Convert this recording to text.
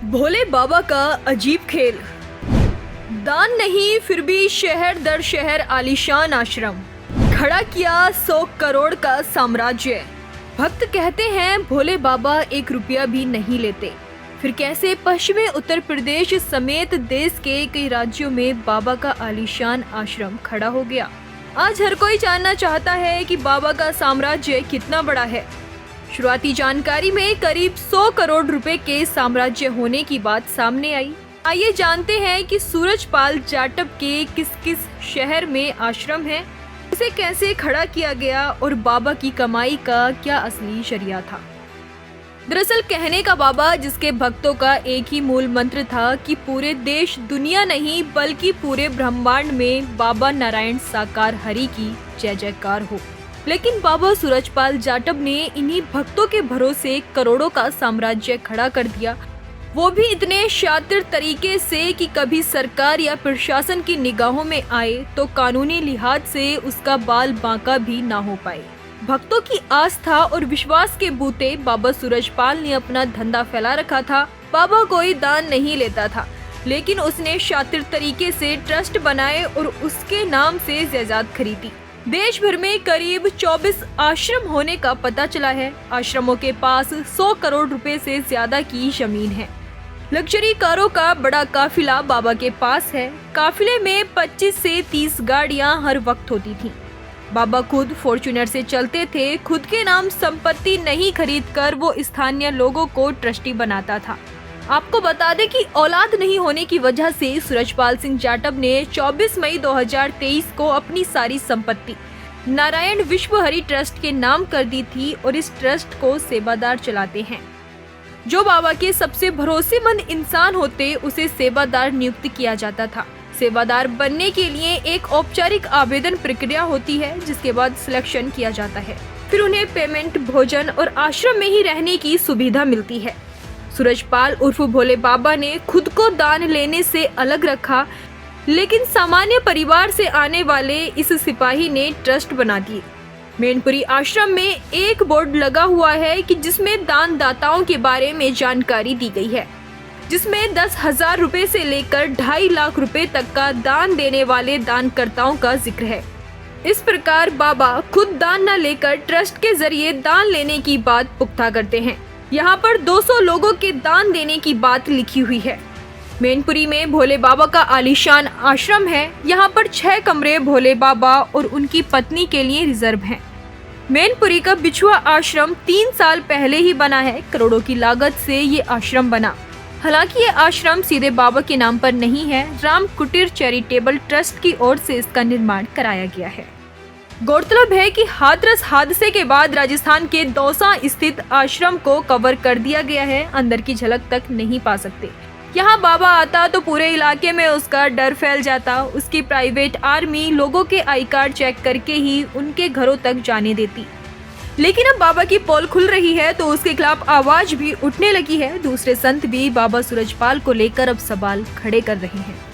भोले बाबा का अजीब खेल। दान नहीं फिर भी शहर दर शहर आलीशान आश्रम खड़ा किया 100 करोड़ का साम्राज्य। भक्त कहते हैं भोले बाबा 1 रुपया भी नहीं लेते, फिर कैसे पश्चिमी उत्तर प्रदेश समेत देश के कई राज्यों में बाबा का आलीशान आश्रम खड़ा हो गया। आज हर कोई जानना चाहता है कि बाबा का साम्राज्य कितना बड़ा है। शुरुआती जानकारी में करीब 100 करोड़ रुपए के साम्राज्य होने की बात सामने आई। आइए जानते हैं कि सूरजपाल जाटव के किस किस शहर में आश्रम है, उसे कैसे खड़ा किया गया और बाबा की कमाई का क्या असली शरिया था। दरअसल कहने का बाबा जिसके भक्तों का एक ही मूल मंत्र था कि पूरे देश दुनिया नहीं बल्कि पूरे ब्रह्मांड में बाबा नारायण साकार हरि की जय जयकार हो। लेकिन बाबा सूरजपाल जाटव ने इन्हीं भक्तों के भरोसे करोड़ों का साम्राज्य खड़ा कर दिया, वो भी इतने शातिर तरीके से कि कभी सरकार या प्रशासन की निगाहों में आए तो कानूनी लिहाज से उसका बाल बांका भी ना हो पाए। भक्तों की आस्था और विश्वास के बूते बाबा सूरजपाल ने अपना धंधा फैला रखा था। बाबा कोई दान नहीं लेता था, लेकिन उसने शातिर तरीके से ट्रस्ट बनाए और उसके नाम से जायदाद खरीदी। देश भर में करीब 24 आश्रम होने का पता चला है। आश्रमों के पास 100 करोड़ रुपए से ज्यादा की जमीन है। लग्जरी कारों का बड़ा काफिला बाबा के पास है। काफिले में 25 से 30 गाड़ियां हर वक्त होती थीं। बाबा खुद फॉर्च्यूनर से चलते थे। खुद के नाम संपत्ति नहीं खरीदकर वो स्थानीय लोगों को ट्रस्टी बनाता था। आपको बता दें कि औलाद नहीं होने की वजह से सूरजपाल सिंह जाटव ने 24 मई 2023 को अपनी सारी संपत्ति नारायण विश्व हरि ट्रस्ट के नाम कर दी थी और इस ट्रस्ट को सेवादार चलाते हैं। जो बाबा के सबसे भरोसेमंद इंसान होते उसे सेवादार नियुक्त किया जाता था। सेवादार बनने के लिए एक औपचारिक आवेदन प्रक्रिया होती है, जिसके बाद सिलेक्शन किया जाता है। फिर उन्हें पेमेंट, भोजन और आश्रम में ही रहने की सुविधा मिलती है। सूरजपाल उर्फ भोले बाबा ने खुद को दान लेने से अलग रखा, लेकिन सामान्य परिवार से आने वाले इस सिपाही ने ट्रस्ट बना दिए। मैनपुरी आश्रम में एक बोर्ड लगा हुआ है कि जिसमें दान दाताओं के बारे में जानकारी दी गई है, जिसमें 10,000 रुपए से लेकर 2.5 लाख रुपए तक का दान देने वाले दानकर्ताओं का जिक्र है। इस प्रकार बाबा खुद दान न लेकर ट्रस्ट के जरिए दान लेने की बात पुख्ता करते हैं। यहाँ पर 200 लोगों के दान देने की बात लिखी हुई है। मैनपुरी में भोले बाबा का आलीशान आश्रम है। यहाँ पर 6 कमरे भोले बाबा और उनकी पत्नी के लिए रिजर्व हैं। मैनपुरी का बिछुआ आश्रम 3 साल पहले ही बना है। करोड़ों की लागत से ये आश्रम बना। हालांकि ये आश्रम सीधे बाबा के नाम पर नहीं है, राम कुटीर चैरिटेबल ट्रस्ट की ओर से इसका निर्माण कराया गया है। गौरतलब है कि हाथरस हादसे के बाद राजस्थान के दौसा स्थित आश्रम को कवर कर दिया गया है। अंदर की झलक तक नहीं पा सकते। यहाँ बाबा आता तो पूरे इलाके में उसका डर फैल जाता। उसकी प्राइवेट आर्मी लोगों के आई कार्ड चेक करके ही उनके घरों तक जाने देती। लेकिन अब बाबा की पोल खुल रही है तो उसके खिलाफ आवाज भी उठने लगी है। दूसरे संत भी बाबा सूरजपाल को लेकर अब सवाल खड़े कर रहे हैं।